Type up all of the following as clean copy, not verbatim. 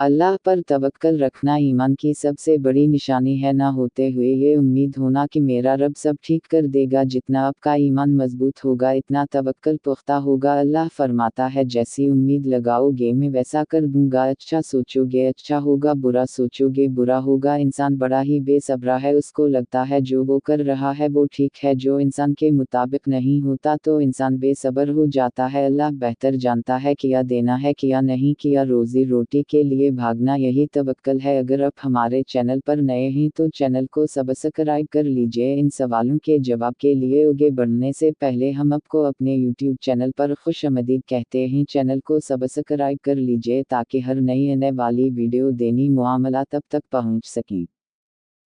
अल्लाह पर तवक्कल रखना ईमान की सबसे बड़ी निशानी है, ना होते हुए ये उम्मीद होना कि मेरा रब सब ठीक कर देगा। जितना आपका ईमान मजबूत होगा इतना तवक्कल पुख्ता होगा। अल्लाह फरमाता है, जैसी उम्मीद लगाओगे मैं वैसा कर दूंगा। अच्छा सोचोगे अच्छा होगा, बुरा सोचोगे बुरा होगा। इंसान बड़ा ही बेसब्रा है, उसको लगता है जो वो कर रहा है वो ठीक है, जो इंसान के मुताबिक नहीं होता तो इंसान बेसब्र हो जाता है। अल्लाह बेहतर जानता है किया देना है किया नहीं किया। रोजी रोटी के लिए भागना यही तवक्कल है। अगर आप हमारे चैनल पर नए हैं तो चैनल को सब्सक्राइब कर लीजिए। इन सवालों के जवाब के लिए आगे बढ़ने से पहले हम आपको अपने YouTube चैनल पर खुशामदीद कहते हैं। चैनल को सब्सक्राइब कर लीजिए ताकि हर नई आने वाली वीडियो दैनिक मामलात तब तक पहुंच सकें।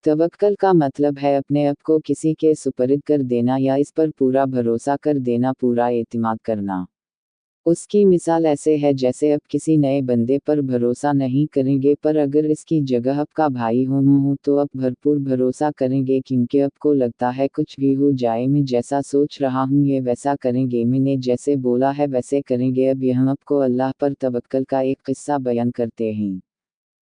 तवक्कल का मतलब है अपने आप को किसी के सुपरद कर देना या इस पर पूरा भरोसा कर देना, पूरा एतमाद करना। उसकी मिसाल ऐसे है जैसे आप किसी नए बंदे पर भरोसा नहीं करेंगे, पर अगर इसकी जगह आपका भाई हो तो आप भरपूर भरोसा करेंगे, क्योंकि आपको लगता है कुछ भी हो जाए मैं जैसा सोच रहा हूँ ये वैसा करेंगे, मैंने जैसे बोला है वैसे करेंगे। अब यहाँ आपको अल्लाह पर तवक्कल का एक किस्सा बयान करते हैं।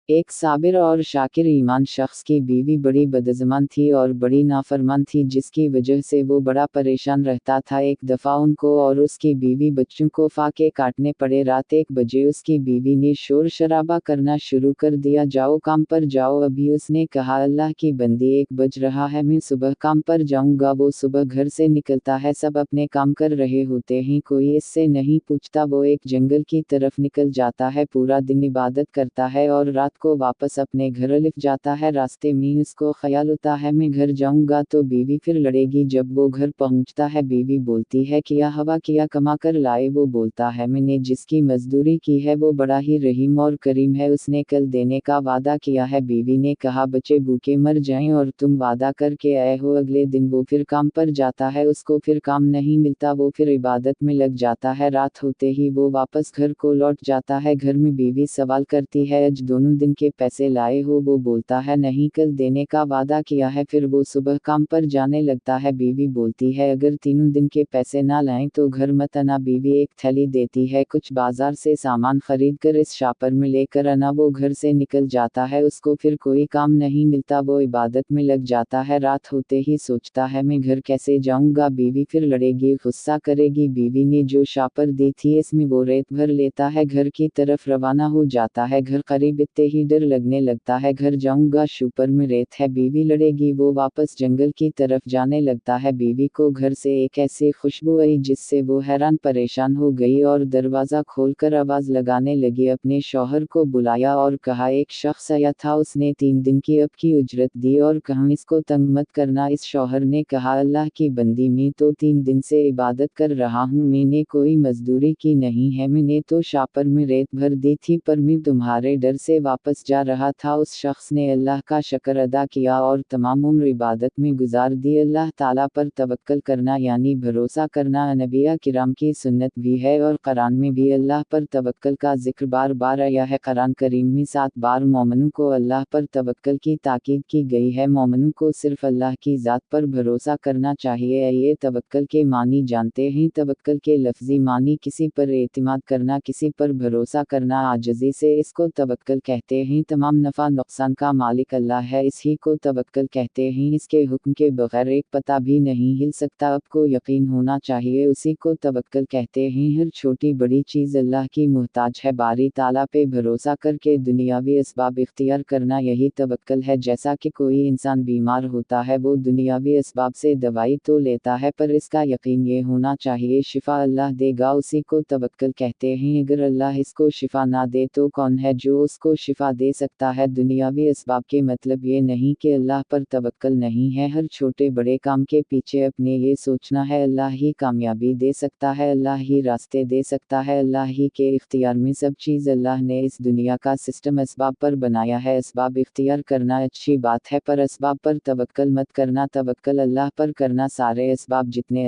एक साबिर और शाकिर ईमान शख्स की बीवी बड़ी बदज़बान थी और बड़ी नाफरमान थी, जिसकी वजह से वो बड़ा परेशान रहता था। एक दफ़ा उनको और उसकी बीवी बच्चों को फाके काटने पड़े। रात 1 बजे उसकी बीवी ने शोर शराबा करना शुरू कर दिया, जाओ काम पर जाओ। अभी उसने कहा, अल्लाह की बंदी 1 बज रहा है, मैं सुबह काम पर जाऊंगा। वो सुबह घर से निकलता है, सब अपने काम कर रहे होते हैं, कोई इससे नहीं पूछता। वो एक जंगल की तरफ निकल जाता है, पूरा दिन इबादत करता है और रात को वापस अपने घर लिख जाता है। रास्ते में उसको ख्याल होता है मैं घर जाऊंगा तो बीवी फिर लड़ेगी। जब वो घर पहुंचता है बीवी बोलती है किया हवा किया कमा कर लाए। वो बोलता है मैंने जिसकी मजदूरी की है वो बड़ा ही रहीम और करीम है, उसने कल देने का वादा किया है। बीवी ने कहा बच्चे भूखे मर जाएं और तुम वादा करके आए हो। अगले दिन वो फिर काम पर जाता है, उसको फिर काम नहीं मिलता, वो फिर इबादत में लग जाता है। रात होते ही वो वापस घर को लौट जाता है। घर में बीवी सवाल करती है आज दोनों दिन के पैसे लाए हो? वो बोलता है नहीं, कल देने का वादा किया है। फिर वो सुबह काम पर जाने लगता है। बीवी बोलती है अगर तीनों दिन के पैसे ना लाएं तो घर मत आना। बीवी एक थैली देती है, कुछ बाजार से सामान खरीद कर इस शॉपर में लेकर आना। वो घर से निकल जाता है, उसको फिर कोई काम नहीं मिलता, वो इबादत में लग जाता है। रात होते ही सोचता है मैं घर कैसे जाऊंगा। बीवी फिर लड़ेगी, गुस्सा करेगी। बीवी ने जो शॉपर दी थी इसमें वो रेत भर लेता है, घर की तरफ रवाना हो जाता है। घर करीब इतने ही डर लगने लगता है, घर जाऊंगा शूपर में रेत है। बीवी लड़ेगी, वो वापस जंगल की तरफ जाने लगता है। बीवी को घर से एक ऐसी खुशबू आई जिससे वो हैरान परेशान हो गई और दरवाज़ा खोलकर आवाज़ लगाने लगी। अपने शौहर को बुलाया और कहा एक शख्स आया था, उसने 3 दिन की अब की उजरत दी और कहा इसको तंग मत करना। इस शौहर ने कहा अल्लाह की बंदी मैं तो 3 दिन से इबादत कर रहा हूँ, मैंने कोई मजदूरी की नहीं है, मैंने तो शॉपर में रेत भर दी थी, पर मैं तुम्हारे डर से वापस जा रहा था। उस शख्स ने अल्लाह का शुक्र अदा किया और तमाम उम्र इबादत में गुजार दी। अल्लाह ताला पर तवक्कल करना यानी भरोसा करना नबिया किराम की सुन्नत भी है और कुरान में भी अल्लाह पर तवक्कल का जिक्र बार बार आया है। कुरान करीम में 7 बार मोमिनों को अल्लाह पर तवक्कल की ताकीद की गई है। मोमिनों को सिर्फ अल्लाह की ज़ात पर भरोसा करना चाहिए। ये तवक्कल के मानी जानते हैं। तवक्कल के लफ्ज़ी मानी किसी पर एतमाद करना, किसी पर भरोसा करना, आजिज़ी से इसको तवक्कल कहते हैं। तमाम नफ़ा नुकसान का मालिक अल्लाह है, इसी को तवक्कल कहते हैं। इसके हुक्म के बगैर एक पत्ता भी नहीं हिल सकता, आपको यकीन होना चाहिए, उसी को तवक्कल कहते हैं। हर छोटी बड़ी चीज़ अल्लाह की मुहताज है। बारी ताला पे भरोसा करके दुनियावी असबाब इख्तियार करना यही तवक्कल है। जैसा कि कोई इंसान बीमार होता है वो दुनियावी असबाब से दवाई तो लेता है, पर इसका यकीन ये होना चाहिए शिफा अल्लाह देगा, उसी को तवक्कल कहते हैं। अगर अल्लाह इसको शिफा ना दे तो कौन है जो उसको शिफा दे सकता है? दुनियावी असबाब के मतलब ये नहीं कि अल्लाह पर तवक्कल नहीं है। हर छोटे बड़े काम के पीछे अपने ये सोचना है अल्लाह ही कामयाबी दे सकता है, अल्लाह ही रास्ते दे सकता है, अल्लाह ही के इख्तियार में सब चीज़। अल्लाह ने इस दुनिया का सिस्टम असबाब पर बनाया है। असबाब इख्तियार करना अच्छी बात है, पर असबाब पर तवक्कल मत करना। तवक्कल अल्लाह पर करना, सारे असबाब जितने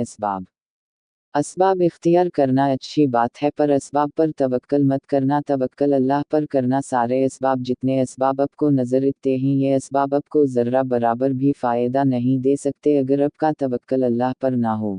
असबाब इख्तियार करना अच्छी बात है, पर असबाब पर तवक्कल मत करना। तवक्कल अल्लाह पर करना, सारे असबाब जितने असबाब आपको नज़र आते हैं ये असबाब आपको ज़र्रा बराबर भी फ़ायदा नहीं दे सकते अगर आपका तवक्कल अल्लाह पर ना हो।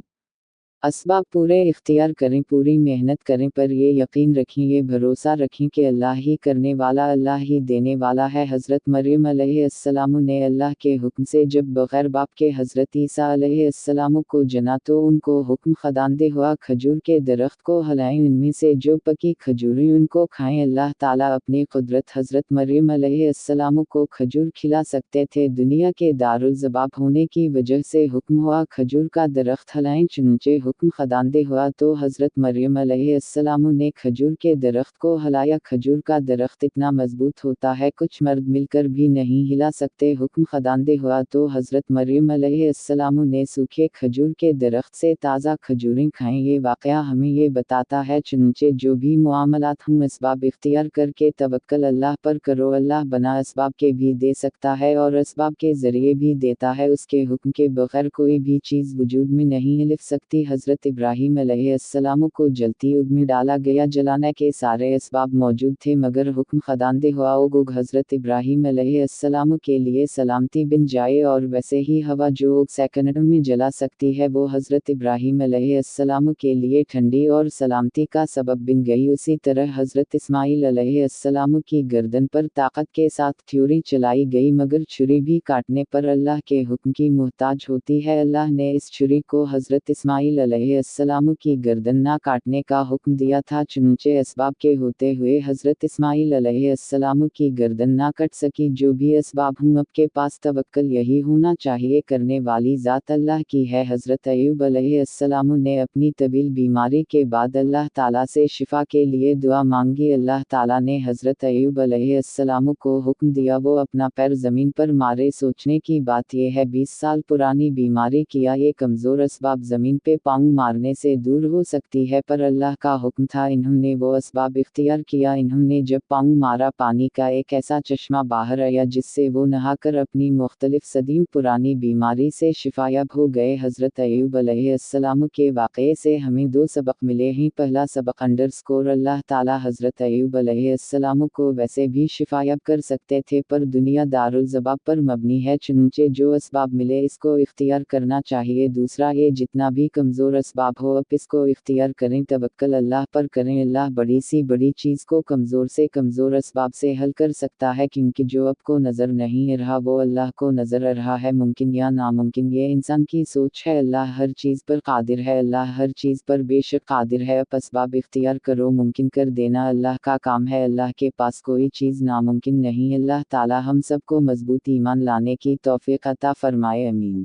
اسباب پورے اختیار کریں، پوری محنت کریں، پر یہ یقین رکھیں، یہ بھروسہ رکھیں کہ اللہ ہی کرنے والا، اللہ ہی دینے والا ہے۔ حضرت مریم علیہ السلام نے اللہ کے حکم سے جب بغیر باپ کے حضرت عیسیٰ علیہ السلام کو جنا تو ان کو حکم خداندے ہوا کھجور کے درخت کو ہلائیں، ان میں سے جو پکی کھجوریں ان کو کھائیں۔ اللہ تعالیٰ اپنی قدرت حضرت مریم علیہ السلام کو کھجور کھلا سکتے تھے، دنیا کے دارالزباب ہونے کی وجہ سے حکم ہوا کھجور کا درخت ہلائیں، چنانچہ حکم خداندے ہوا تو حضرت مریم علیہ السلام نے کھجور کے درخت کو ہلایا۔ کھجور کا درخت اتنا مضبوط ہوتا ہے کچھ مرد مل کر بھی نہیں ہلا سکتے، حکم خداندے ہوا تو حضرت مریم علیہ السلام نے سوکھے کھجور کے درخت سے تازہ کھجوریں کھائیں۔ یہ واقعہ ہمیں یہ بتاتا ہے چنانچہ جو بھی معاملات ہوں اسباب اختیار کر کے توکل اللہ پر کرو، اللہ بنا اسباب کے بھی دے سکتا ہے اور اسباب کے ذریعے بھی دیتا ہے، اس کے حکم کے بغیر کوئی بھی چیز وجود میں نہیں لف سکتی۔ حضرت ابراہیم علیہ السلام کو جلتی آگ میں ڈالا گیا، جلانے کے سارے اسباب موجود تھے مگر حکم خداندے ہوا آگ حضرت ابراہیم علیہ السلام کے لیے سلامتی بن جائے، اور ویسے ہی ہوا جو آگ سیکنڈوں میں جلا سکتی ہے وہ حضرت ابراہیم علیہ السلام کے لیے ٹھنڈی اور سلامتی کا سبب بن گئی۔ اسی طرح حضرت اسماعیل علیہ السلام کی گردن پر طاقت کے ساتھ چھری چلائی گئی، مگر چھری بھی کاٹنے پر اللہ کے حکم کی محتاج ہوتی ہے۔ اللہ نے اس چھری کو حضرت اسماعیل علیہ السلام کی گردن نہ کاٹنے کا حکم دیا تھا، چنانچہ اسباب کے ہوتے ہوئے حضرت اسماعیل علیہ السلام کی گردن نہ کٹ سکی۔ جو بھی اسباب ہوں آپ کے پاس توکل یہی ہونا چاہیے، کرنے والی ذات اللہ کی ہے۔ حضرت ایوب علیہ السلام نے اپنی طویل بیماری کے بعد اللہ تعالیٰ سے شفا کے لیے دعا مانگی، اللہ تعالیٰ نے حضرت ایوب علیہ السلام کو حکم دیا وہ اپنا پیر زمین پر مارے۔ سوچنے کی بات یہ ہے 20 سال پرانی بیماری کیا یہ کمزور اسباب زمین پہ پاؤں مارنے سے دور ہو سکتی ہے، پر اللہ کا حکم تھا، انہوں نے وہ اسباب اختیار کیا، انہوں نے جب پاؤں مارا پانی کا ایک ایسا چشمہ باہر آیا جس سے وہ نہا کر اپنی مختلف صدیوں پرانی بیماری سے شفایاب ہو گئے۔ حضرت ایوب علیہ السلام کے واقعے سے ہمیں دو سبق ملے ہیں۔ پہلا سبق اللہ تعالیٰ حضرت ایوب علیہ السلام کو ویسے بھی شفایاب کر سکتے تھے پر دنیا دارالزباب پر مبنی ہے، چنانچہ جو اسباب ملے اس کو اختیار کرنا چاہیے۔ دوسرا یہ جتنا بھی کمزور اسباب ہو آپ اس کو اختیار کریں، توکل اللہ پر کریں، اللہ بڑی سی بڑی چیز کو کمزور سے کمزور اسباب سے حل کر سکتا ہے، کیونکہ جو آپ کو نظر نہیں رہا وہ اللہ کو نظر رہا ہے۔ ممکن یا ناممکن یہ انسان کی سوچ ہے، اللہ ہر چیز پر قادر ہے، اللہ ہر چیز پر بے شک قادر ہے۔ آپ اسباب اختیار کرو، ممکن کر دینا اللہ کا کام ہے، اللہ کے پاس کوئی چیز ناممکن نہیں۔ اللہ تعالی ہم سب کو مضبوط ایمان لانے کی توفیق عطا فرمائے، آمین۔